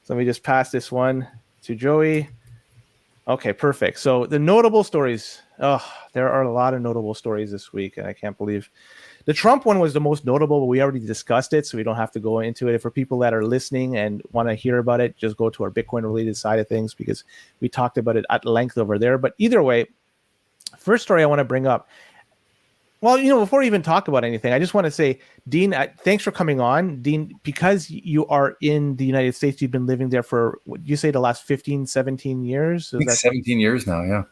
So let me just pass this one to Joey. Okay, perfect. So the notable stories. Oh, there are a lot of notable stories this week, and I can't believe the Trump one was the most notable, but we already discussed it, so we don't have to go into it. For people that are listening and want to hear about it, just go to our Bitcoin-related side of things because we talked about it at length over there. But either way, first story I want to bring up. Well, before we even talk about anything, I just want to say, Dean, thanks for coming on. Dean, because you are in the United States, you've been living there for, what you say, the last 15, 17 years? I think 17 years now, yeah.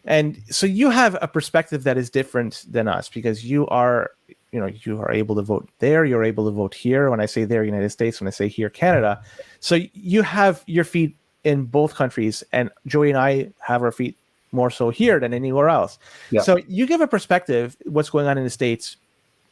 And so you have a perspective that is different than us because you are able to vote there. You're able to vote here. When I say there, United States, when I say here, Canada. So you have your feet in both countries, and Joey and I have our feet more so here than anywhere else. Yeah. So you give a perspective, what's going on in the States,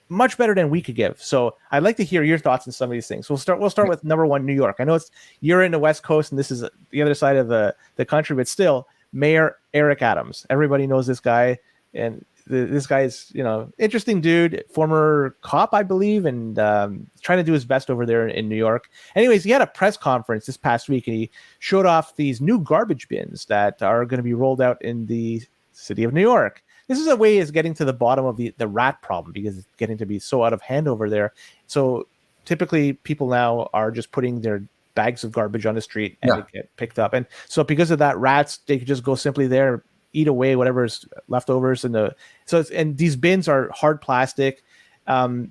much better than we could give. So I'd like to hear your thoughts on some of these things. We'll start with number one, New York. I know you're in the West Coast and this is the other side of the country, but still, Mayor Eric Adams. Everybody knows this guy, and this guy is, interesting dude, former cop, I believe, and trying to do his best over there in New York. Anyways, he had a press conference this past week, and he showed off these new garbage bins that are going to be rolled out in the city of New York. This is a way is getting to the bottom of the rat problem because it's getting to be so out of hand over there. So typically people now are just putting their bags of garbage on the street and they get picked up. And so because of that, rats, they could just go simply there, eat away whatever's leftovers. And these bins are hard plastic. So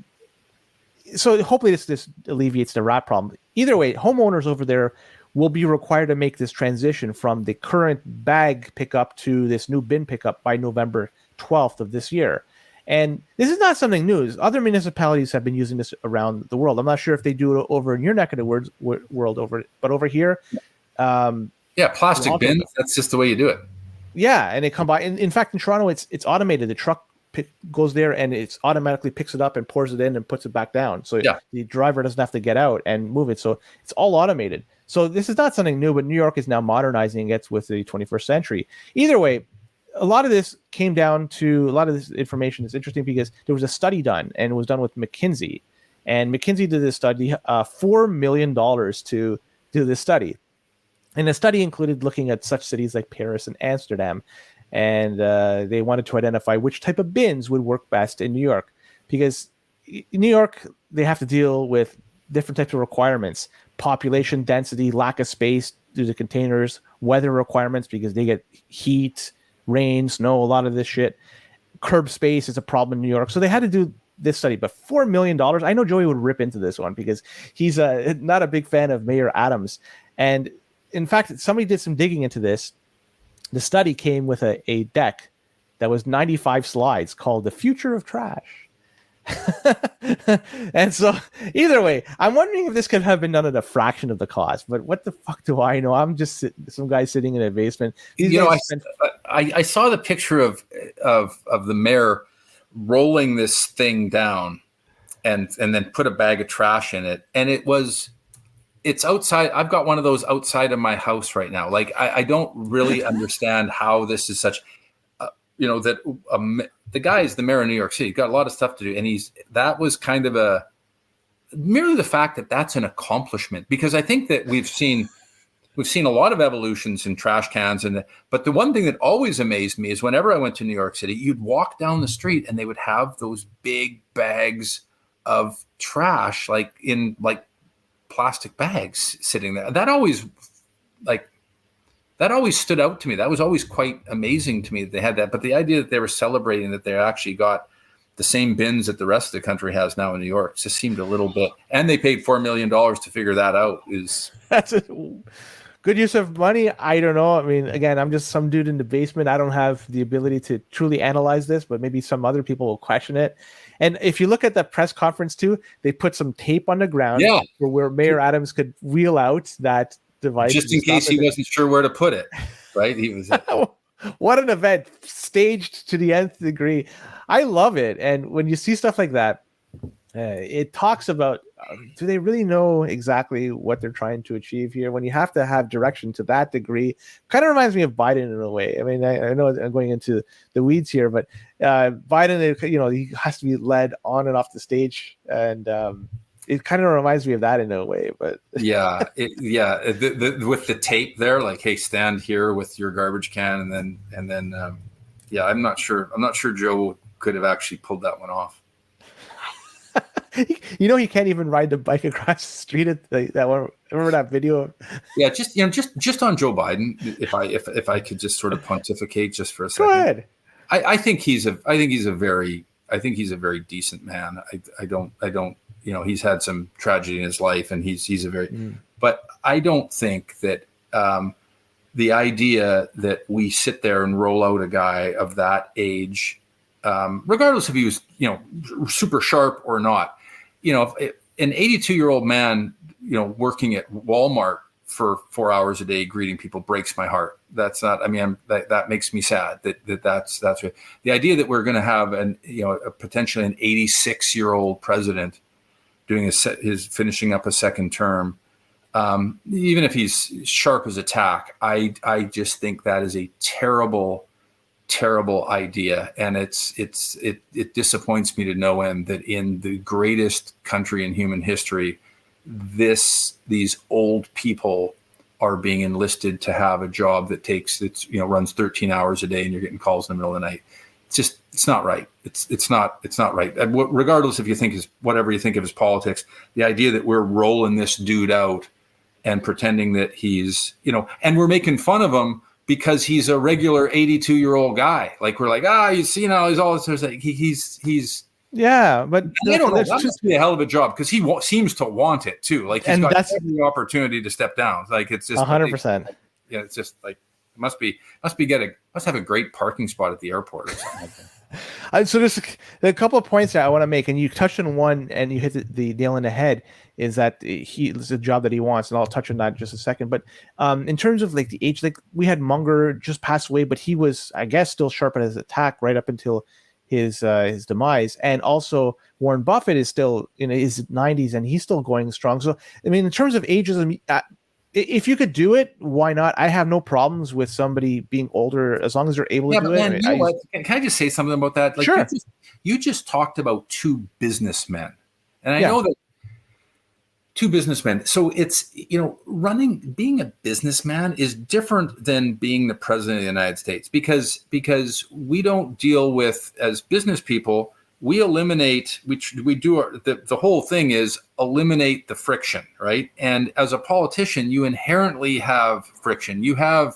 hopefully this alleviates the rat problem. Either way, homeowners over there will be required to make this transition from the current bag pickup to this new bin pickup by November 12th of this year. And this is not something new. Other municipalities have been using this around the world. I'm not sure if they do it over in your neck of the world but over here. Plastic bins, that's just the way you do it. Yeah, and they come by. In fact, in Toronto, it's automated. The truck goes there and it's automatically picks it up and pours it in and puts it back down. So the driver doesn't have to get out and move it. So it's all automated. So this is not something new, but New York is now modernizing it with the 21st century. Either way, a lot of this came down to, a lot of this information is interesting because there was a study done, and it was done with McKinsey. And McKinsey did this study, $4 million to do this study. And the study included looking at such cities like Paris and Amsterdam. And they wanted to identify which type of bins would work best in New York. Because in New York, they have to deal with different types of requirements: population density, lack of space due to containers, weather requirements because they get heat, rain, snow, a lot of this shit. Curb space is a problem in New York. So they had to do this study. But $4 million, I know Joey would rip into this one because he's not a big fan of Mayor Adams. And in fact, somebody did some digging into this. The study came with a deck that was 95 slides called The Future of Trash. And so either way, I'm wondering if this could have been done at a fraction of the cost, but what the fuck do I know? I'm just some guy sitting in a basement. I saw the picture of the mayor rolling this thing down and then put a bag of trash in it. And it's outside. I've got one of those outside of my house right now. Like, I don't really understand how this is such, the guy is the mayor of New York City. He's got a lot of stuff to do. And that was kind of merely the fact that that's an accomplishment, because I think that we've seen a lot of evolutions in trash cans. But the one thing that always amazed me is whenever I went to New York City, you'd walk down the street and they would have those big bags of trash, like in plastic bags sitting there. That always stood out to me. That was always quite amazing to me that they had that. But the idea that they were celebrating that they actually got the same bins that the rest of the country has now in New York just seemed a little bit. And they paid $4 million to figure that out. That's a good use of money. I don't know. I mean, again, I'm just some dude in the basement. I don't have the ability to truly analyze this, but maybe some other people will question it. And if you look at the press conference too, they put some tape on the ground where Mayor Adams could wheel out that device. Just in case he wasn't sure where to put it, right? He was. What an event, staged to the nth degree. I love it. And when you see stuff like that, it talks about, do they really know exactly what they're trying to achieve here? When you have to have direction to that degree, kind of reminds me of Biden in a way. I mean, I know I'm going into the weeds here, but Biden, he has to be led on and off the stage. And it kind of reminds me of that in a way. But with the tape there, like, hey, stand here with your garbage can, and then I'm not sure Joe could have actually pulled that one off. He can't even ride the bike across the street at that one. Remember that video? Yeah, just on Joe Biden, if I could just sort of pontificate just for a second. Go ahead. I think he's a very decent man. I don't he's had some tragedy in his life, and he's a very but I don't think that the idea that we sit there and roll out a guy of that age, regardless if he was super sharp or not, if an 82-year-old man working at Walmart for 4 hours a day greeting people breaks my heart. That's not. I mean, that makes me sad. That's right. The idea that we're going to have potentially an 86-year-old president doing his finishing up a second term, even if he's sharp as a tack, I just think that is a terrible idea, and it disappoints me to no end that in the greatest country in human history, these old people are being enlisted to have a job that runs 13 hours a day, and you're getting calls in the middle of the night. It's not right. It's not right. Regardless if you think whatever you think of his politics, the idea that we're rolling this dude out and pretending that he's and we're making fun of him because he's a regular 82-year-old guy. Like, we're like, he's all this. He's yeah, but I don't know. That must be a hell of a job, because he seems to want it too. Like, he's got every opportunity to step down. Like, it's just 100%. Yeah, it's just like must have a great parking spot at the airport or something like that. So there's a couple of points that I want to make, and you touched on one, and you hit the nail in the head. Is that it's a job that he wants, and I'll touch on that in just a second. But in terms of like the age, like, we had Munger just passed away, but he was, I guess, still sharp at his attack right up until his demise. And also Warren Buffett is still in his 90s, and he's still going strong. So I mean, in terms of ageism, if you could do it, why not? I have no problems with somebody being older as long as they're able to do it. You know what? Can I just say something about that? Like, sure. You just talked about two businessmen, and I know that two businessmen. So it's, being a businessman is different than being the president of the United States, because we don't deal with, as business people, we eliminate, we do the whole thing is eliminate the friction, right? And as a politician, you inherently have friction. You have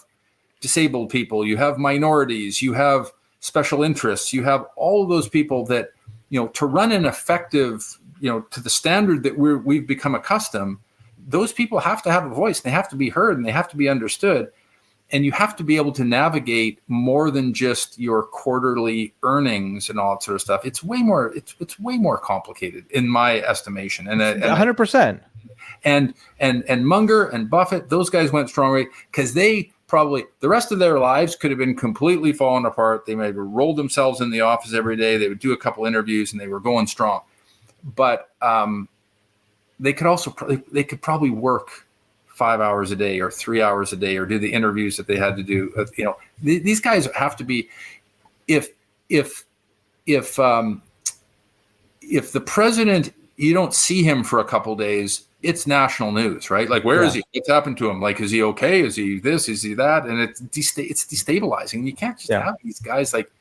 disabled people, you have minorities, you have special interests, you have all of those people that, to run an effective, to the standard that we've become accustomed, those people have to have a voice. They have to be heard, and they have to be understood. And you have to be able to navigate more than just your quarterly earnings and all that sort of stuff. It's way more. It's way more complicated, in my estimation. And 100%. And Munger and Buffett, those guys went strong because they probably the rest of their lives could have been completely falling apart. They may have rolled themselves in the office every day. They would do a couple interviews, and they were going strong. But they could probably work 5 hours a day or 3 hours a day, or do the interviews that they had to do. These guys have to be. If the president, you don't see him for a couple days, it's national news, right? Like, where is he? What's happened to him? Like, is he okay? Is he this? Is he that? And it's destabilizing. You can't just have these guys like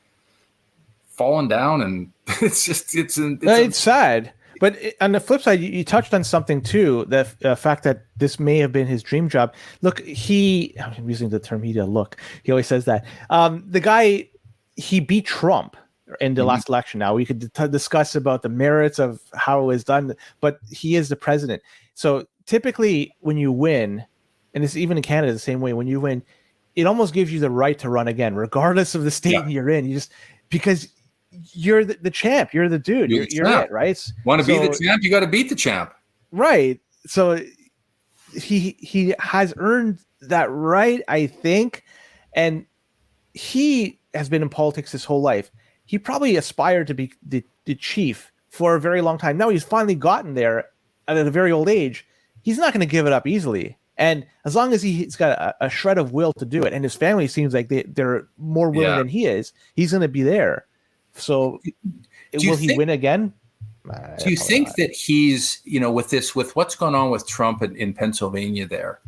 falling down, and it's sad. But on the flip side, you touched on something too, the fact that this may have been his dream job. Look, I'm using the term he always says that. The guy, he beat Trump in the last election. Now, we could discuss about the merits of how it was done, but he is the president. So typically when you win, and it's even in Canada the same way, when you win, it almost gives you the right to run again, regardless of the state you're in. Because you're the champ, you're the dude, you're it, right? Want to be the champ, you got to beat the champ, right? So he has earned that right, I think, and he has been in politics his whole life. He probably aspired to be the chief for a very long time. Now he's finally gotten there at a very old age. He's not going to give it up easily. And as long as he's got a shred of will to do it, and his family seems like they're more willing than he is, he's going to be there. So will he win again? Do you think not. that he's, with what's going on with Trump in Pennsylvania there,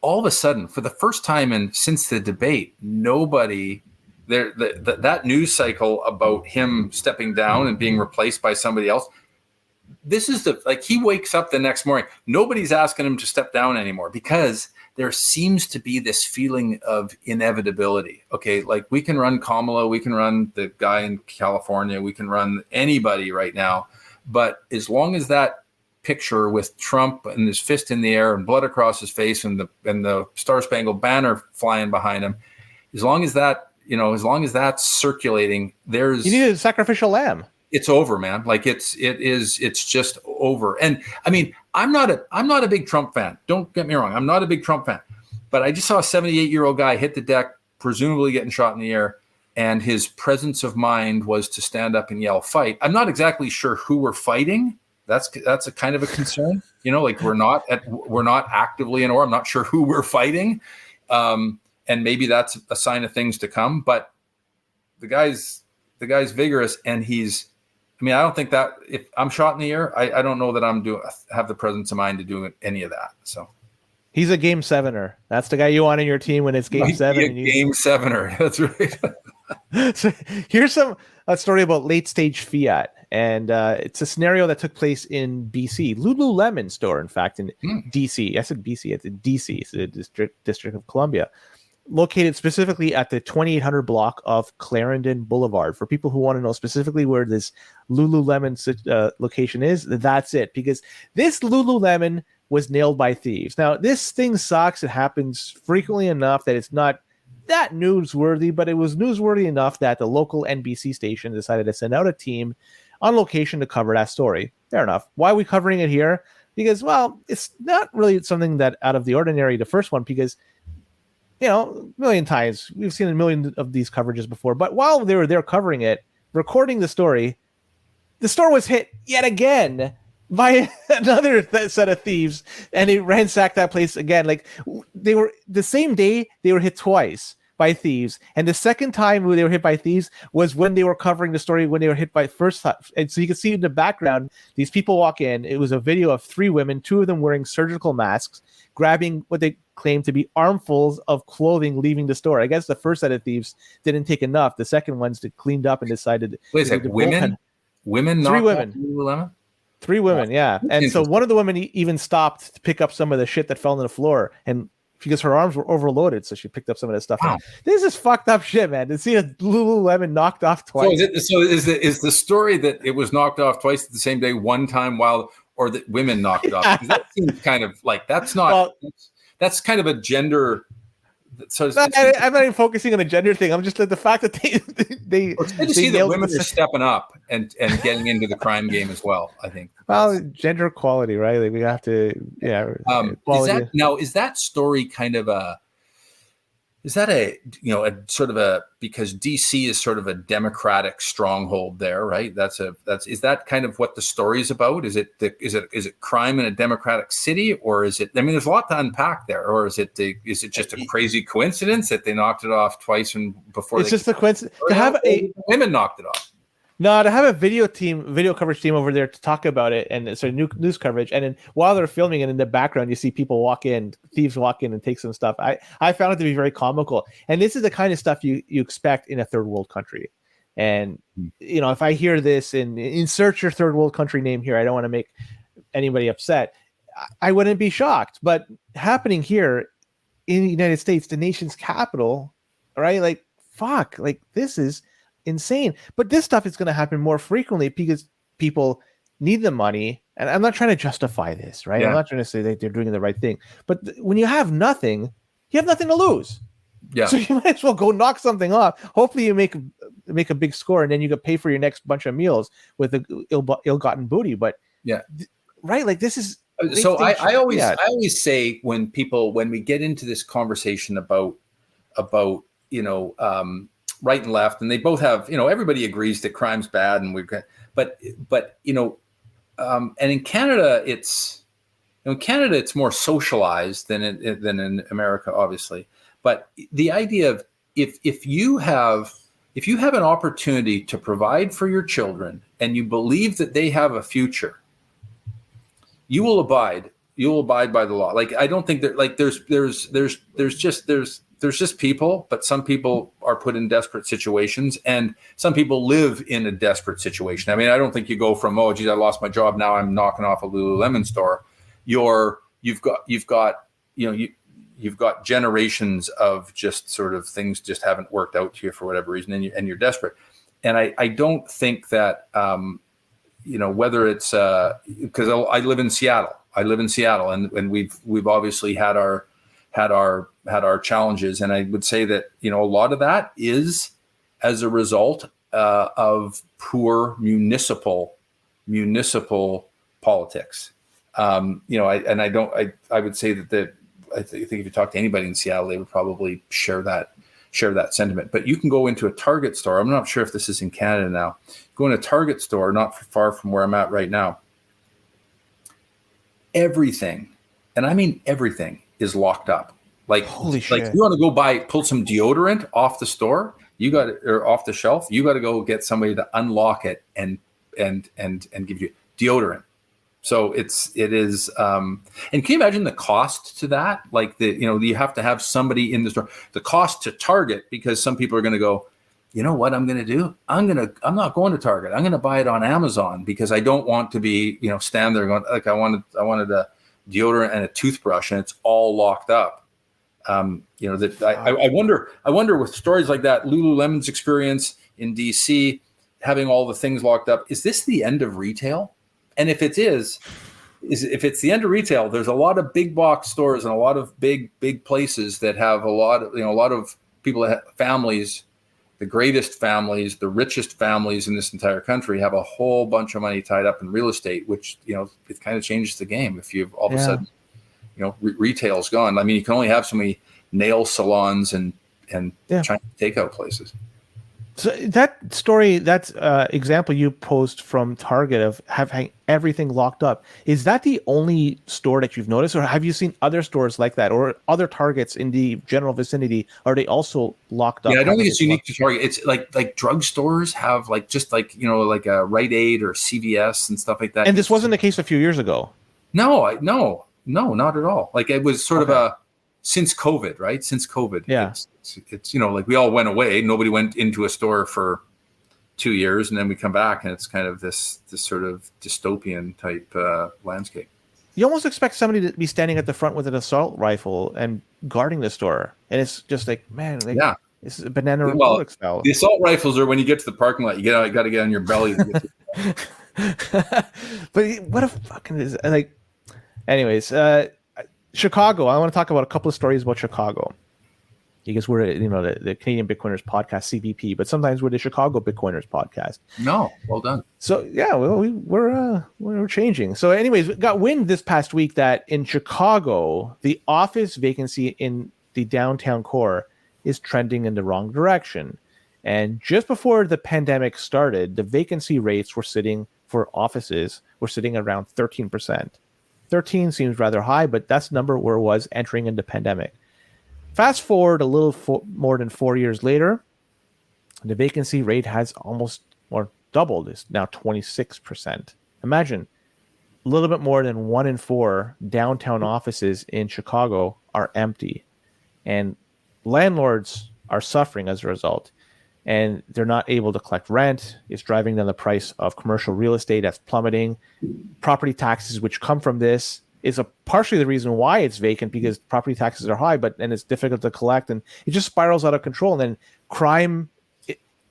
all of a sudden, for the first time since the debate, nobody there, that news cycle about him stepping down and being replaced by somebody else, this is he wakes up the next morning, nobody's asking him to step down anymore because there seems to be this feeling of inevitability. Okay, we can run Kamala, we can run the guy in California, we can run anybody right now, but as long as that picture with Trump and his fist in the air and blood across his face and the Star Spangled Banner flying behind him, as long as that's circulating, you need a sacrificial lamb. It's over, man. It's just over. And I mean, I'm not a big Trump fan. Don't get me wrong. I'm not a big Trump fan, but I just saw a 78-year-old guy hit the deck, presumably getting shot in the air. And his presence of mind was to stand up and yell, "Fight." I'm not exactly sure who we're fighting. That's a kind of a concern. We're not actively in war. I'm not sure who we're fighting. And maybe that's a sign of things to come, but the guy's vigorous, and I don't think that if I'm shot in the air, I don't know that have the presence of mind to do any of that. So he's a game sevener. That's the guy you want on your team when it's game seven. Game sevener. That's right. So here's a story about late stage fiat. And it's a scenario that took place in BC. Lululemon store, in fact, in DC. I said BC. It's in DC. It's the District of Columbia. Located specifically at the 2800 block of Clarendon Boulevard. For people who want to know specifically where this Lululemon location is, that's it. Because this Lululemon was nailed by thieves. Now, this thing sucks. It happens frequently enough that it's not that newsworthy, but it was newsworthy enough that the local NBC station decided to send out a team on location to cover that story. Fair enough. Why are we covering it here? Because, well, it's not really something that out of the ordinary, the first one, because a million times we've seen a million of these coverages before, but while they were there covering it, recording the store was hit yet again by another set of thieves, and they ransacked that place again. They were the same day they were hit twice by thieves, and the second time they were hit by thieves was when they were covering the story when they were hit by first time. And so you can see in the background, these people walk in. It was a video of 3 women, 2 of them wearing surgical masks, grabbing what they claim to be armfuls of clothing, leaving the store. I guess the first set of thieves didn't take enough. The second ones cleaned up and decided. Wait a second, women? 3 women. 3 women, yeah. And so one of the women even stopped to pick up some of the shit that fell on the floor, and because her arms were overloaded, so she picked up some of the stuff. Wow. This is fucked up shit, man. To see a Lululemon knocked off twice. So is the story that it was knocked off twice at the same day, one time or that women knocked it off? Because that seems kind of that's not. Well, that's kind of a gender. So I'm not even focusing on the gender thing. I'm just the fact that they it's good to see that women are stepping up and getting into the crime game as well. I think. Well, gender equality, right? We have to, yeah. Is that story kind of is that a sort of because DC is sort of a Democratic stronghold there, right? Is that kind of what the story is about? Is it crime in a Democratic city, or is it? I mean, there's a lot to unpack there, or is it just a crazy coincidence that they knocked it off twice and before? It's just a coincidence to have women knocked it off. No, to have a video coverage team over there to talk about it, and it's a news coverage. And then while they're filming it in the background, you see people thieves walk in and take some stuff. I found it to be very comical. And this is the kind of stuff you expect in a third world country. And, if I hear this and insert your third world country name here, I don't want to make anybody upset. I wouldn't be shocked. But happening here in the United States, the nation's capital, right? This is insane. But this stuff is going to happen more frequently because people need the money. And I'm not trying to justify this, right? Yeah. I'm not trying to say that they're doing the right thing. But when you have nothing, you have nothing to lose. Yeah. So you might as well go knock something off. Hopefully you make a big score, and then you can pay for your next bunch of meals with the ill-gotten booty. But yeah, right? This is so. I always say when we get into this conversation about right and left, and they both have, everybody agrees that crime's bad, and but and in Canada it's more socialized than in America, obviously. But the idea of if you have if you have an opportunity to provide for your children and you believe that they have a future, you will abide by the law. Like, I don't think that, like, there's just people, but some people are put in desperate situations, and some people live in a desperate situation. I mean, I don't think you go from, oh, geez, I lost my job, now I'm knocking off a Lululemon store. You've got generations of just sort of things just haven't worked out to you for whatever reason, and you're desperate. And I don't think that, whether it's because I live in Seattle. And we've obviously had our challenges, and I would say that a lot of that is as a result of poor municipal politics. I would say that I think if you talk to anybody in Seattle, they would probably share that sentiment. But you can go into a Target store. I'm not sure if this is in Canada now. Go in a Target store, not far from where I'm at right now. Everything, and I mean everything, is locked up. Like, holy shit. Like, you want to pull some deodorant off the store, or off the shelf, you got to go get somebody to unlock it and give you deodorant. So it is, and can you imagine the cost to that? Like, you have to have somebody in the store. The cost to Target, because some people are going to go, you know what I'm going to do? I'm not going to Target. I'm going to buy it on Amazon, because I don't want to be, stand there going, like, I wanted a deodorant and a toothbrush, and it's all locked up. I wonder with stories like that, Lululemon's experience in DC, having all the things locked up, is this the end of retail? And if it if it's the end of retail, there's a lot of big box stores and a lot of big places that have a lot of people that have families. The greatest families, the richest families in this entire country have a whole bunch of money tied up in real estate, which, it kind of changes the game. If you've all of a sudden, retail's gone. I mean, you can only have so many nail salons and Chinese takeout places. So that story, that example you post from Target of having everything locked up, is that the only store that you've noticed, or have you seen other stores like that, or other Targets in the general vicinity? Are they also locked up? Yeah, I don't think it's unique to Target. It's like drugstores have like a Rite Aid or CVS and stuff like that. And this wasn't the case a few years ago. No, not at all. Like, it was sort of since COVID, right? Since COVID, yeah. It's like we all went away. Nobody went into a store for 2 years, and then we come back, and it's kind of this sort of dystopian type landscape. You almost expect somebody to be standing at the front with an assault rifle and guarding the store, and it's just like, man, this is a Banana Republic style. The assault rifles are when you get to the parking lot. You got to get on your belly. But what a fucking is like. Anyways, Chicago. I want to talk about a couple of stories about Chicago, because we're the Canadian Bitcoiners podcast, CBP, but sometimes we're the Chicago Bitcoiners podcast. No, well done. So yeah, well, we're changing. So anyways, we got wind this past week that in Chicago, the office vacancy in the downtown core is trending in the wrong direction. And just before the pandemic started, the vacancy rates for offices were sitting around 13%. 13 seems rather high, but that's the number where it was entering into pandemic. Fast forward a little more than 4 years later, the vacancy rate has almost or doubled. It's now 26%. Imagine, a little bit more than 1 in 4 downtown offices in Chicago are empty, and landlords are suffering as a result, and they're not able to collect rent. It's driving down the price of commercial real estate. That's plummeting. Property taxes, which come from this, is partially the reason why it's vacant, because property taxes are high, and it's difficult to collect, and it just spirals out of control. And then crime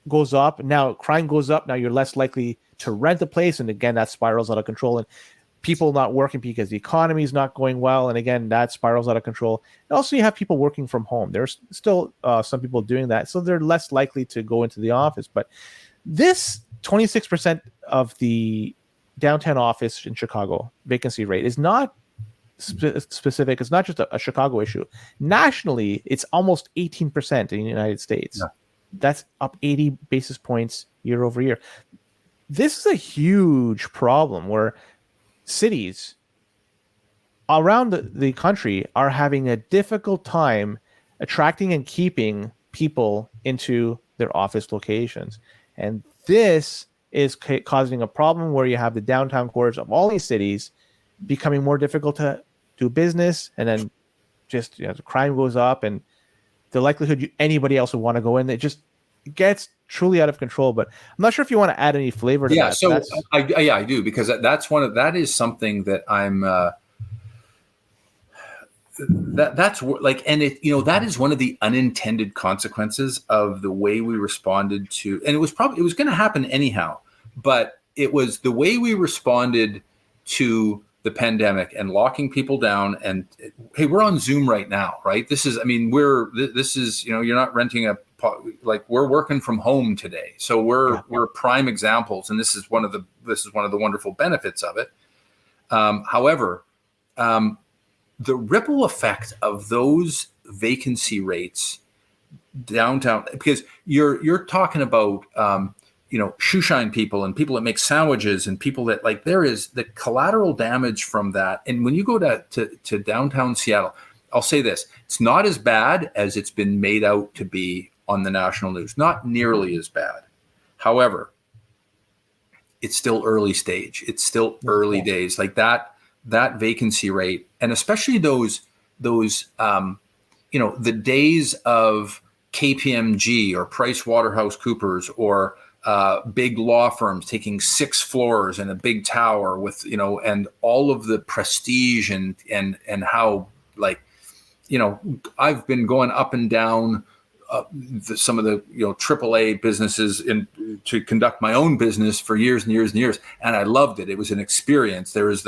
goes up. Now crime goes up. Now you're less likely to rent a place, and again that spirals out of control. And people not working because the economy is not going well, and again that spirals out of control. And also you have people working from home. There's still some people doing that, so they're less likely to go into the office. But this 26% of the downtown office in Chicago vacancy rate is not specific. It's not just a Chicago issue. Nationally, it's almost 18% in the United States. Yeah. That's up 80 basis points year over year. This is a huge problem where cities around the country are having a difficult time attracting and keeping people into their office locations. And this is causing a problem where you have the downtown cores of all these cities becoming more difficult to do business, and then just the crime goes up, and the likelihood anybody else would want to go in, it just gets truly out of control. But I'm not sure if you want to add any flavor to that. So I do, because that is something that I'm that's like, and it, that is one of the unintended consequences of the way we responded to, and it was going to happen anyhow, but it was the way we responded to the pandemic and locking people down. And hey, we're on Zoom right now, right? This is you're not renting we're working from home today. So we're prime examples. And this is one of the wonderful benefits of it. However, the ripple effect of those vacancy rates downtown, because you're talking about, shoe shine people and people that make sandwiches and people that, like, there is the collateral damage from that. And when you go to downtown Seattle, I'll say this, it's not as bad as it's been made out to be on the national news, not nearly as bad. However, it's still early stage. It's still early days, like that vacancy rate. And especially those the days of KPMG or Price Waterhouse Coopers or big law firms taking 6 floors in a big tower with, and all of the prestige and how, like, I've been going up and down some of the AAA businesses to conduct my own business for years and years and years, and I loved it. It was an experience. There was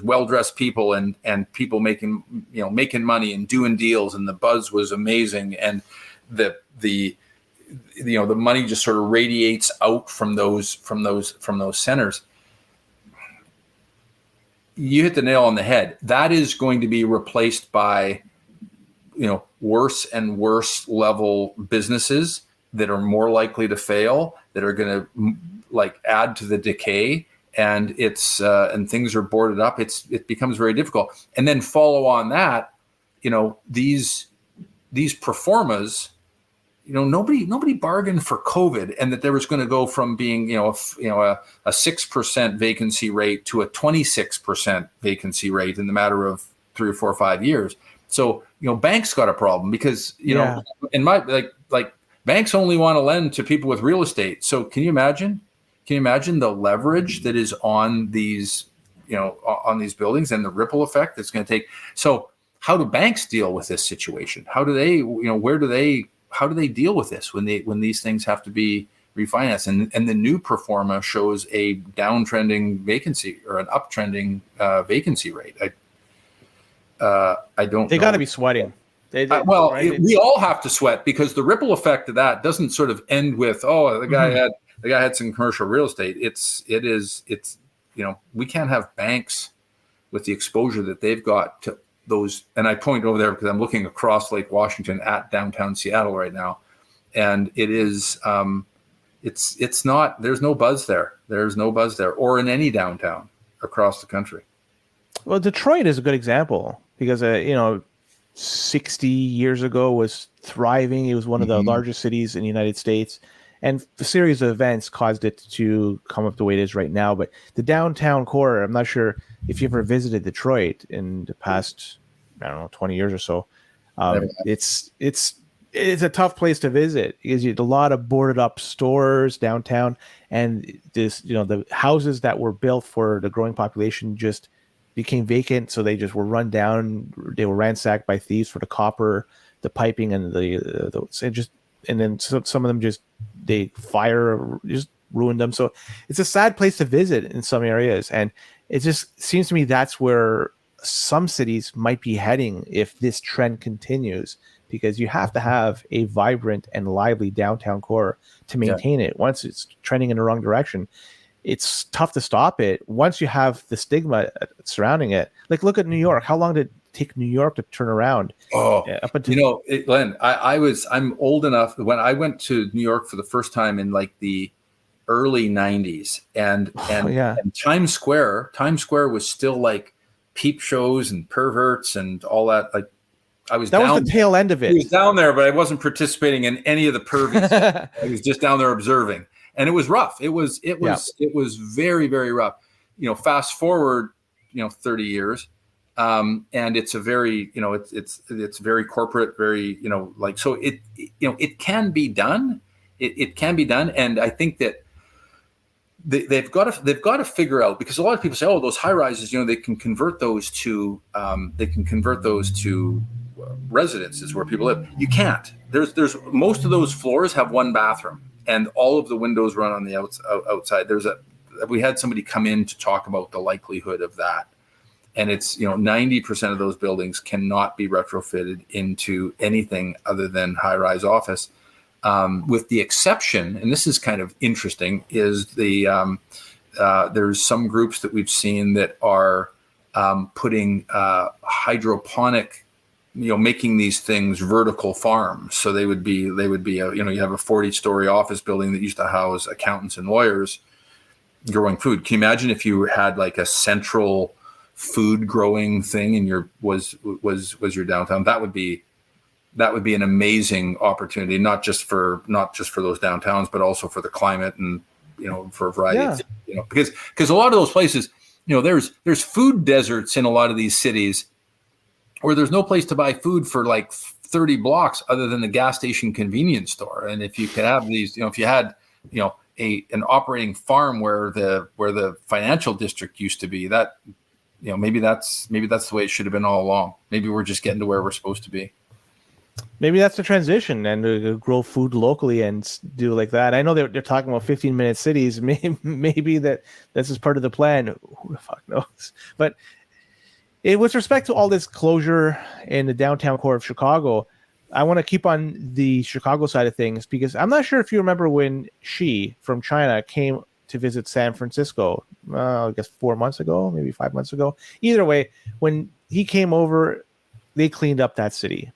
well-dressed people and people making money and doing deals, and the buzz was amazing, and the money just sort of radiates out from those centers. You hit the nail on the head. That is going to be replaced by worse and worse level businesses that are more likely to fail, that are going to add to the decay, and and things are boarded up. It becomes very difficult. And then follow on that, these performas, nobody bargained for COVID, and that there was going to go from being, a 6% vacancy rate to a 26% vacancy rate in the matter of 3 or 4 or 5 years. So, banks got a problem because, in my, banks only want to lend to people with real estate. So can you imagine the leverage that is on these, on these buildings, and the ripple effect it's going to take? So how do banks deal with this situation? How do they, how do they deal with this when these things have to be refinanced? And the new performa shows a downtrending vacancy or an uptrending vacancy rate. I don't. They got to be sweating. We all have to sweat, because the ripple effect of that doesn't sort of end with, the guy had some commercial real estate. It's we can't have banks with the exposure that they've got to those. And I point over there because I'm looking across Lake Washington at downtown Seattle right now, and it is it's not. There's no buzz there. There's no buzz there, or in any downtown across the country. Well, Detroit is a good example because 60 years ago was thriving. It was one of the largest cities in the United States, and the series of events caused it to come up the way it is right now. But the downtown core, I'm not sure if you ever visited Detroit in the past, 20 years or so. It's a tough place to visit because you had a lot of boarded up stores downtown, and this, the houses that were built for the growing population just became vacant, so they just were run down. They were ransacked by thieves for the copper, the piping, and and then some of them they ruined them. So it's a sad place to visit in some areas, and it just seems to me that's where some cities might be heading if this trend continues, because you have to have a vibrant and lively downtown core to maintain it. Once it's trending in the wrong direction, it's tough to stop it once you have the stigma surrounding it. Like, look at New York. How long did it take New York to turn around? Up until Len, I'm old enough when I went to New York for the first time in the early 90s, and Times Square was still like peep shows and perverts and all that. Like, I was that down was the tail end of it. I was down there, but I wasn't participating in any of the pervies. I was just down there observing, and it was rough. It was very, very rough. Fast forward, 30 years, and it's a very, it's very corporate, very, so it can be done. It can be done, and I think that they've got to figure out, because a lot of people say, oh, those high rises, they can convert those to residences where people live. You can't. There's most of those floors have one bathroom, and all of the windows run on the outside. We had somebody come in to talk about the likelihood of that, and it's 90% of those buildings cannot be retrofitted into anything other than high-rise office. With the exception, and this is kind of interesting, is there's some groups that we've seen that are putting hydroponic, making these things vertical farms. So they would be you have a 40-story office building that used to house accountants and lawyers growing food. Can you imagine if you had like a central food growing thing in your was your downtown? That would be an amazing opportunity, not just for those downtowns, but also for the climate and for a variety of things. Because a lot of those places, there's food deserts in a lot of these cities where there's no place to buy food for like 30 blocks other than the gas station convenience store. And if you could have these, if you had an operating farm where the financial district used to be, that maybe that's the way it should have been all along. Maybe we're just getting to where we're supposed to be. Maybe that's the transition, and grow food locally and do like that. I know they're talking about 15-minute cities. Maybe this is part of the plan. Who the fuck knows? But with respect to all this closure in the downtown core of Chicago, I want to keep on the Chicago side of things, because I'm not sure if you remember when Xi from China came to visit San Francisco, I guess 4 months ago, maybe 5 months ago. Either way, when he came over, they cleaned up that city.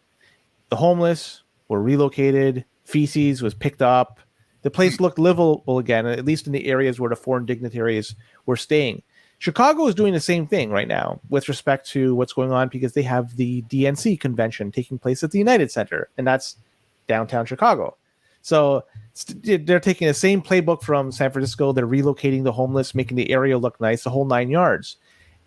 The homeless were relocated. Feces was picked up. The place looked livable again, at least in the areas where the foreign dignitaries were staying. Chicago is doing the same thing right now with respect to what's going on, because they have the DNC convention taking place at the United Center, and that's downtown Chicago. So they're taking the same playbook from San Francisco. They're relocating the homeless, making the area look nice, the whole 9 yards.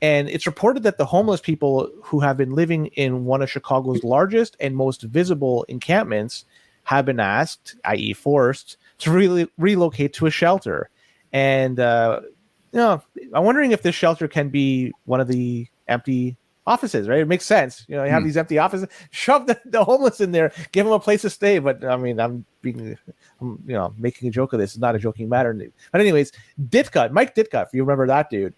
And it's reported that the homeless people who have been living in one of Chicago's largest and most visible encampments have been asked, i.e. forced, to relocate to a shelter. And, I'm wondering if this shelter can be one of the empty offices, right? It makes sense. You have these empty offices, shove the homeless in there, give them a place to stay. But I mean, I'm making a joke of this. It's not a joking matter. But anyways, Mike Ditka, if you remember that dude,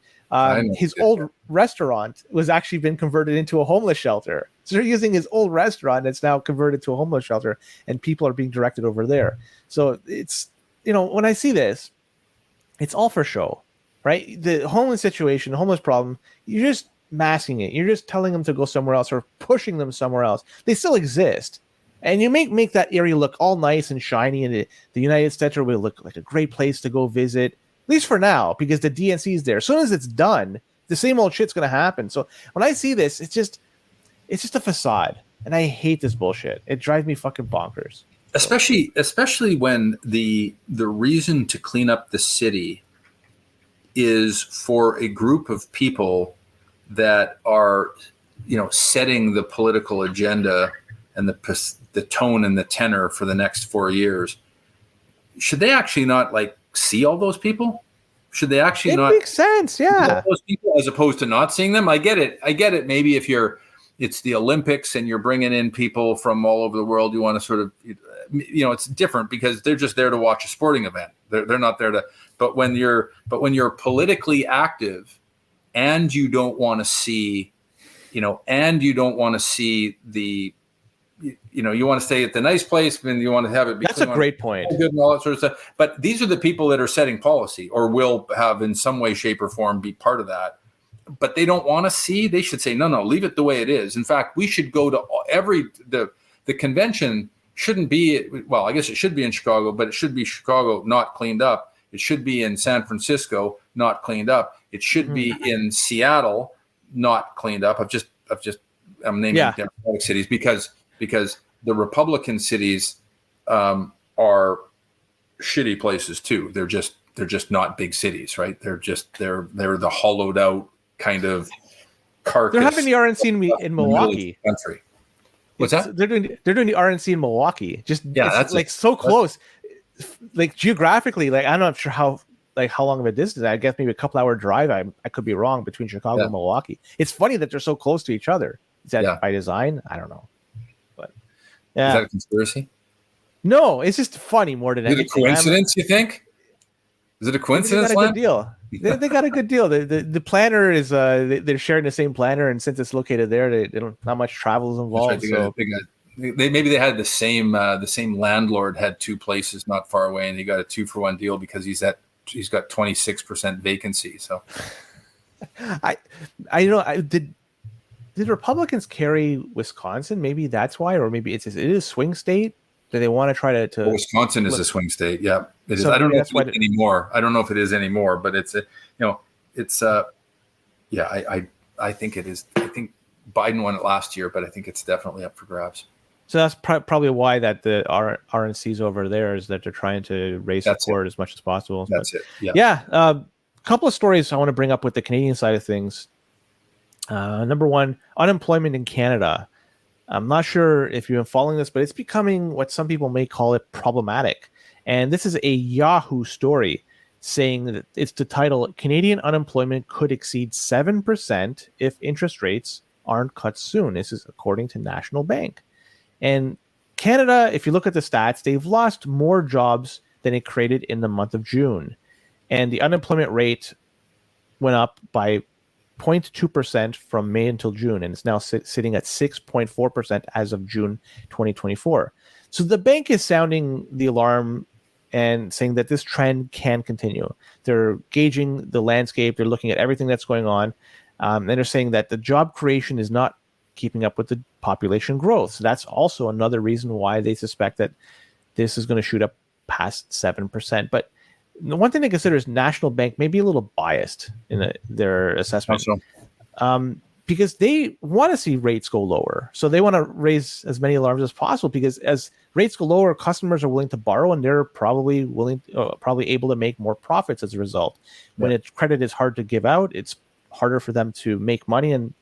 his old restaurant was actually been converted into a homeless shelter. So they're using his old restaurant that's now converted to a homeless shelter, and people are being directed over there. So it's, when I see this, it's all for show, right? The homeless situation, the homeless problem, you're just masking it. You're just telling them to go somewhere else or pushing them somewhere else. They still exist. And you make that area look all nice and shiny, and the United Center will look like a great place to go visit, at least for now, because the DNC is there. As soon as it's done, the same old shit's going to happen. So when I see this, it's just a facade, and I hate this bullshit. It drives me fucking bonkers. Especially when the reason to clean up the city is for a group of people that are, setting the political agenda and the tone and the tenor for the next 4 years. Should they actually not see all those people? Should they actually not? It makes sense, yeah. Those people, as opposed to not seeing them. I get it. Maybe if it's the Olympics and you're bringing in people from all over the world, you want to sort of, it's different because they're just there to watch a sporting event. They're not there to. But when you're politically active, and you don't want to see, the. You want to stay at the nice place, and you want to have it be. That's a great point. Good and all that sort of stuff. But these are the people that are setting policy, or will have in some way, shape, or form be part of that. But they don't want to see. They should say, no, leave it the way it is. In fact, we should go to the convention. Shouldn't be, well, I guess it should be in Chicago, but it should be Chicago not cleaned up. It should be in San Francisco not cleaned up. It should be in Seattle not cleaned up. I'm naming Democratic cities because the Republican cities are shitty places too. They're just not big cities, right? They're the hollowed out kind of carcass. They're having the RNC in Milwaukee. Country. What's that? They're doing the RNC in Milwaukee. That's like so close. Like geographically, like I'm not sure how long of a distance. I guess maybe a couple hour drive. I could be wrong between Chicago and Milwaukee. It's funny that they're so close to each other. Is that by design? I don't know. But is that a conspiracy? No, it's just funny more than anything. Is it a coincidence? You think? Is it a coincidence? They got a good deal. They got a good deal. The planner is they're sharing the same planner, and since it's located there, they don't not much travel is involved. Maybe they had the same landlord had two places not far away, and he got a 2-for-1 deal because he's got 26% vacancy. So, did Republicans carry Wisconsin? Maybe that's why, or maybe it is swing state. Do they want to try to? Well, Wisconsin is a swing state. Yeah, it is. So I don't know if it is anymore. I don't know if it is anymore, but I think it is. I think Biden won it last year, but I think it's definitely up for grabs. So that's probably why that the RNC's over there is that they're trying to raise support as much as possible. That's it. Yeah. Yeah. A couple of stories I want to bring up with the Canadian side of things. Number one, unemployment in Canada. I'm not sure if you've been following this, but it's becoming what some people may call it problematic. And this is a Yahoo story saying that it's the title, Canadian unemployment could exceed 7% if interest rates aren't cut soon. This is according to National Bank. And Canada, if you look at the stats, they've lost more jobs than it created in the month of June. And the unemployment rate went up by 0.2% from May until June, and it's now sitting at 6.4% as of June 2024. So the bank is sounding the alarm and saying that this trend can continue. They're gauging the landscape. They're looking at everything that's going on. And they're saying that the job creation is not keeping up with the population growth. So that's also another reason why they suspect that this is going to shoot up past 7%. But the one thing to consider is National Bank may be a little biased in their assessment. Because they want to see rates go lower. So they want to raise as many alarms as possible, because as rates go lower, customers are willing to borrow and they're probably able to make more profits as a result. When credit is hard to give out, it's harder for them to make money. And,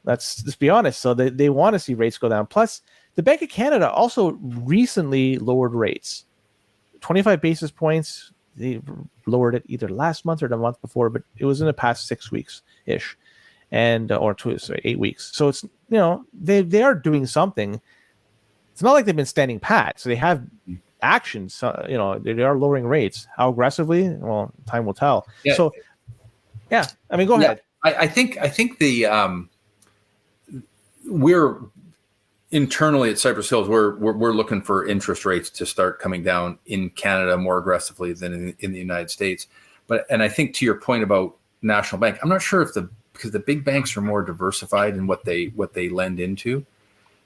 let's be honest. So they want to see rates go down. Plus, the Bank of Canada also recently lowered rates. 25 basis points. They lowered it either last month or the month before, but it was in the past 6 weeks-ish. Or 8 weeks. So it's, they are doing something. It's not like they've been standing pat. So they have actions. They are lowering rates. How aggressively? Well, time will tell. Yeah. So, go ahead. I think we're internally at Cypress Hills. We're looking for interest rates to start coming down in Canada more aggressively than in the United States. And I think to your point about National Bank, I'm not sure if because the big banks are more diversified in what they lend into.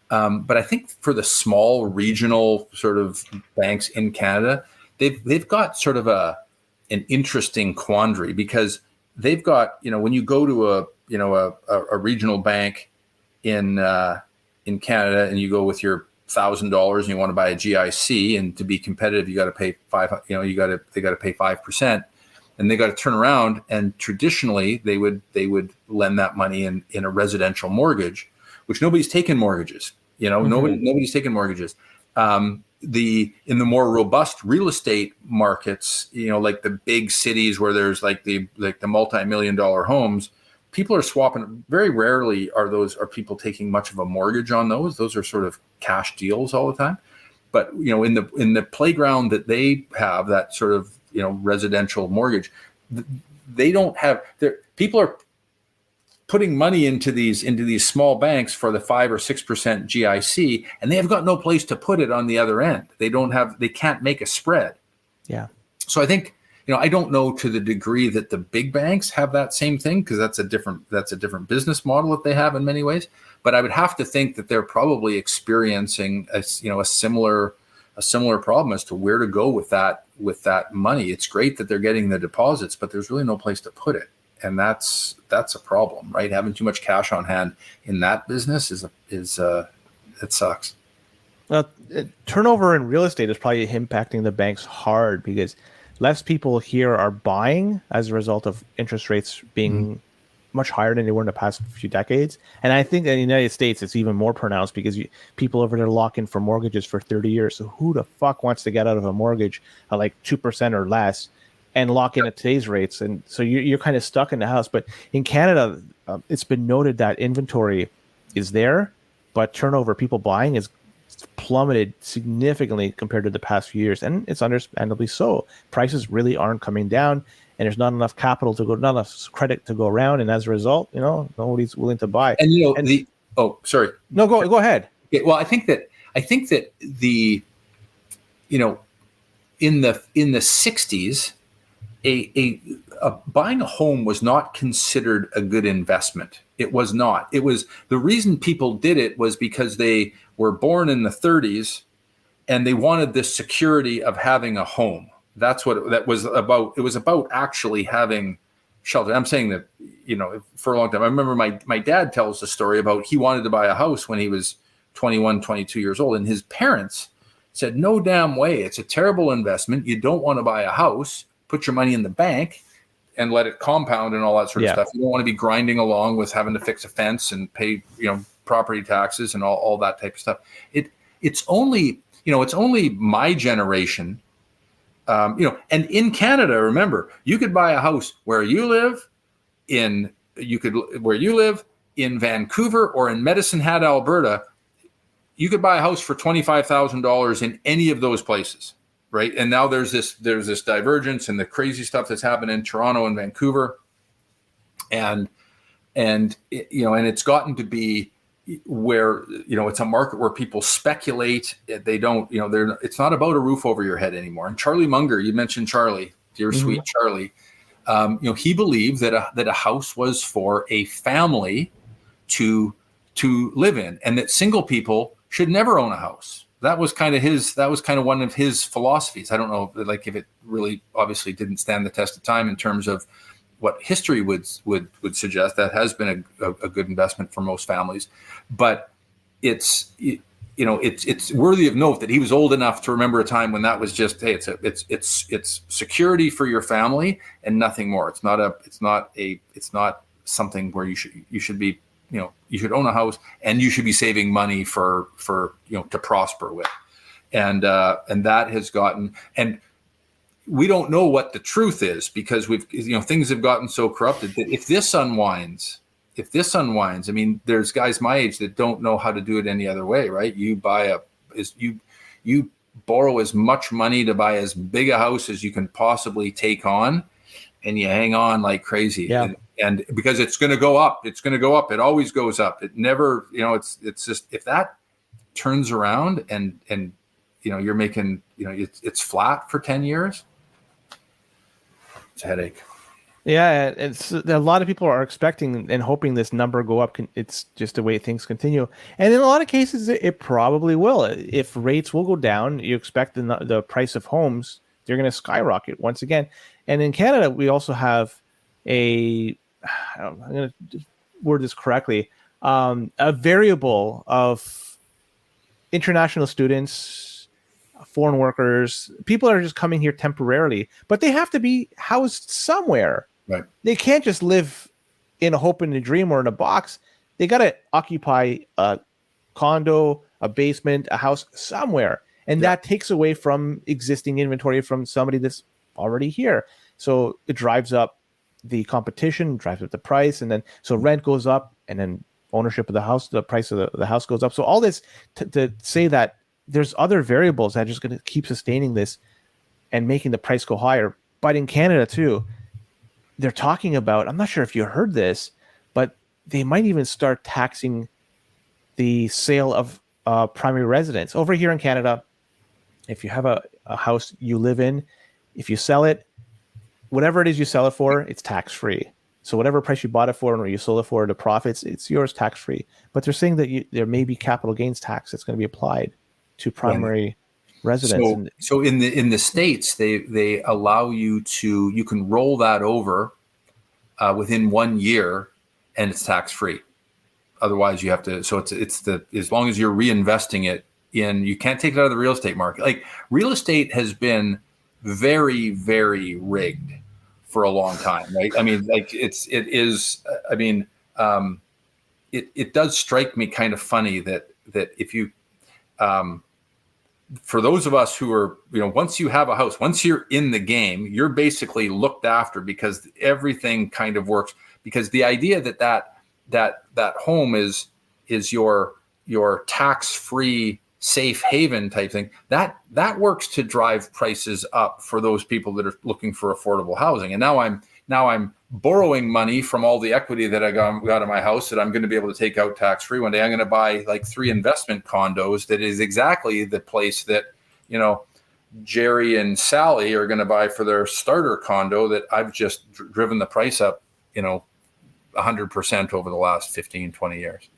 But I think for the small regional sort of banks in Canada, they've got sort of an interesting quandary, because they've got, when you go to a regional bank in Canada and you go with your $1,000 and you want to buy a GIC, and to be competitive, you got to pay they got to pay 5%. And they got to turn around, and traditionally they would lend that money in a residential mortgage, which nobody's taken mortgages. Nobody's taken mortgages. In the more robust real estate markets, like the big cities where there's like the multi-million-dollar homes, people are swapping. Very rarely are people taking much of a mortgage on those. Those are sort of cash deals all the time. But in the playground that they have, that sort of residential mortgage, they don't have. People are putting money into these small banks for the 5 or 6% GIC, and they have got no place to put it on the other end. They can't make a spread. Yeah. So I think I don't know to the degree that the big banks have that same thing, because that's a different business model that they have in many ways. But I would have to think that they're probably experiencing a similar problem as to where to go with that money. It's great that they're getting the deposits, but there's really no place to put it. and that's a problem, right? Having too much cash on hand in that business is it sucks. Turnover in real estate is probably impacting the banks hard because less people here are buying as a result of interest rates being much higher than they were in the past few decades. And I think in the United States, it's even more pronounced because people over there lock in for mortgages for 30 years. So who the fuck wants to get out of a mortgage at like 2% or less and lock in at today's rates? And so you're kind of stuck in the house. But in Canada, it's been noted that inventory is there, but turnover, people buying, is plummeted significantly compared to the past few years, and it's understandably so. Prices really aren't coming down, and there's not enough capital to go, not enough credit to go around, and as a result, nobody's willing to buy. And sorry, no, go ahead. Okay, well, I think that the in the 60s, buying a home was not considered a good investment. It was not. It was, the reason people did it was because they were born in the 30s and they wanted the security of having a home. That's what that was about. It was about actually having shelter. I'm saying that, for a long time. I remember my dad tells the story about he wanted to buy a house when he was 21, 22 years old, and his parents said, no damn way. It's a terrible investment. You don't want to buy a house. Put your money in the bank and let it compound and all that sort of stuff. You don't want to be grinding along with having to fix a fence and pay, property taxes and all that type of stuff. It's only my generation, and in Canada, remember, you could buy a house where you live in Vancouver or in Medicine Hat, Alberta. You could buy a house for $25,000 in any of those places. Right. And now there's this divergence and the crazy stuff that's happened in Toronto and Vancouver. And it's gotten to be where, it's a market where people speculate. They don't, it's not about a roof over your head anymore. And Charlie Munger, you mentioned Charlie, dear sweet Charlie, he believed that a house was for a family to live in, and that single people should never own a house. That was kind of one of his philosophies. I don't know, like, if it really obviously didn't stand the test of time in terms of what history would suggest. That has been a good investment for most families, but it's worthy of note that he was old enough to remember a time when that was just, hey, it's security for your family and nothing more. It's not something where you should be, you should own a house and you should be saving money for to prosper with. And that has gotten, and we don't know what the truth is because things have gotten so corrupted that if this unwinds, I mean, there's guys my age that don't know how to do it any other way, right? You borrow as much money to buy as big a house as you can possibly take on, and you hang on like crazy. Yeah. And because it's going to go up, it always goes up. It never, it's just, if that turns around and you're making, it's flat for 10 years, it's a headache. Yeah, it's a lot of people are expecting and hoping this number go up. It's just the way things continue, and in a lot of cases, it probably will. If rates will go down, you expect the price of homes, they're going to skyrocket once again. And in Canada, we also have I'm going to word this correctly, a variable of international students, foreign workers, people that are just coming here temporarily, but they have to be housed somewhere. Right. They can't just live in a hope and a dream or in a box. They got to occupy a condo, a basement, a house somewhere. And that takes away from existing inventory from somebody that's already here. So it drives up the competition, drives up the price. And then so rent goes up, and then ownership of the house, the price of the house goes up. So all this to say that there's other variables that are just going to keep sustaining this and making the price go higher. But in Canada too, they're talking about, I'm not sure if you heard this, but they might even start taxing the sale of primary residence. Over here in Canada, if you have a house you live in, if you sell it, whatever it is you sell it for, it's tax-free. So whatever price you bought it for or you sold it for, the profits, it's yours tax-free. But they're saying that there may be capital gains tax that's going to be applied to primary residents. So in the States, they allow you can roll that over within 1 year, and it's tax free. Otherwise, you have to. So it's as long as you're reinvesting it in, you can't take it out of the real estate market. Like, real estate has been very, very rigged for a long time, right? I mean, like it is. I mean, it does strike me kind of funny that if you, for those of us who are, once you have a house, once you're in the game, you're basically looked after because everything kind of works. Because the idea that home is your tax-free safe haven type thing, that works to drive prices up for those people that are looking for affordable housing. And now I'm borrowing money from all the equity that I got in my house that I'm going to be able to take out tax-free one day. I'm going to buy like 3 investment condos. That is exactly the place that, Jerry and Sally are going to buy for their starter condo that I've just driven the price up, 100% over the last 15, 20 years.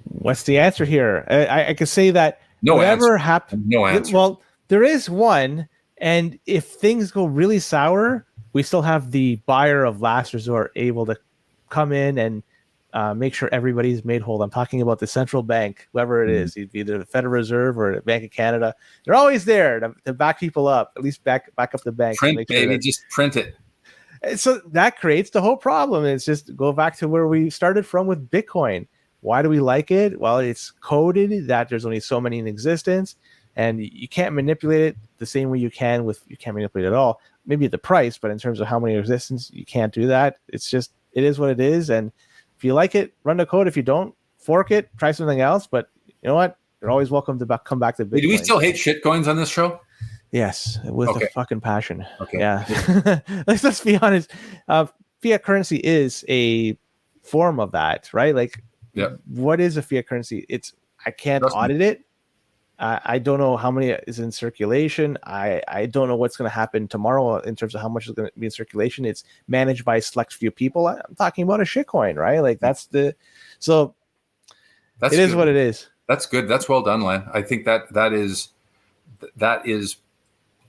What's the answer here? I could say that no whatever answer. happened. No answer. Well, there is one. And if things go really sour, we still have the buyer of last resort able to come in and make sure everybody's made whole. I'm talking about the central bank, whoever it is, either the Federal Reserve or the Bank of Canada. They're always there to back people up, at least back up the bank. Print, baby, just print it. So that creates the whole problem. It's just go back to where we started from with Bitcoin. Why do we like it? Well, it's coded that there's only so many in existence, and you can't manipulate it the same way you can't manipulate it at all. Maybe the price, but in terms of how many existence, you can't do that. It's just, it is what it is. And if you like it, run the code. If you don't, fork it, try something else. But you know what? You're always welcome to come back to Bitcoin. Do we still hate shitcoins on this show? Yes, with a fucking passion. Okay. Yeah. Let's be honest. Fiat currency is a form of that, right? Like, what is a fiat currency? I can't audit it. I don't know how many is in circulation. I don't know what's going to happen tomorrow in terms of how much is going to be in circulation. It's managed by a select few people. I'm talking about a shitcoin, right? Like that's it is what it is. That's good. That's well done, Len. I think that is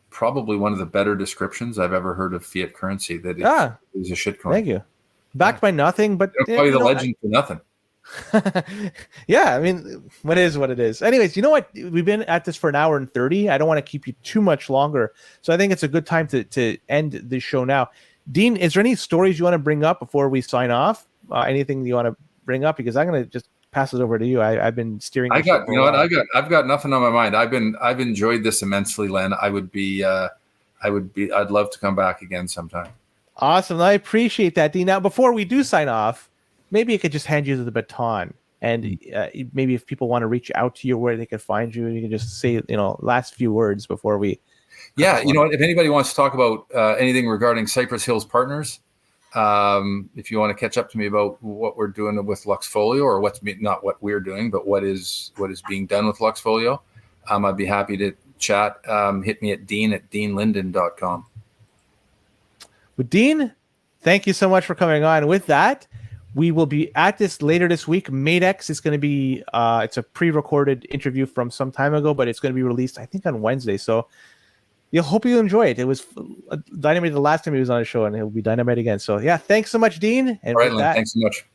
probably one of the better descriptions I've ever heard of fiat currency. That is a shitcoin. Thank you. Backed by nothing, but they'll call you the legend for nothing. Yeah, I mean, what is what it is. Anyways, you know what? We've been at this for an hour and 30. I don't want to keep you too much longer, so I think it's a good time to end this show now. Dean, is there any stories you want to bring up before we sign off? Anything you want to bring up? Because I'm going to just pass it over to you. I've been steering. I've got nothing on my mind. I've enjoyed this immensely, Len. I'd love to come back again sometime. Awesome. I appreciate that, Dean. Now, before we do sign off, maybe I could just hand you the baton, and maybe if people want to reach out to you, where they can find you, you can just say, last few words before we. Yeah, if anybody wants to talk about anything regarding Cypress Hills Partners, if you want to catch up to me about what we're doing with Luxfolio, or not what we're doing, but what is being done with Luxfolio, I'd be happy to chat. Hit me at dean@deanlinden.com. Well, Dean, thank you so much for coming on. With that, we will be at this later this week. Matex is going to be, it's a pre-recorded interview from some time ago, but it's going to be released, I think, on Wednesday. So hope you enjoy it. It was dynamite the last time he was on the show, and it will be dynamite again. So yeah, thanks so much, Dean. And all right, Lynn, thanks so much.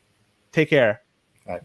Take care. All right.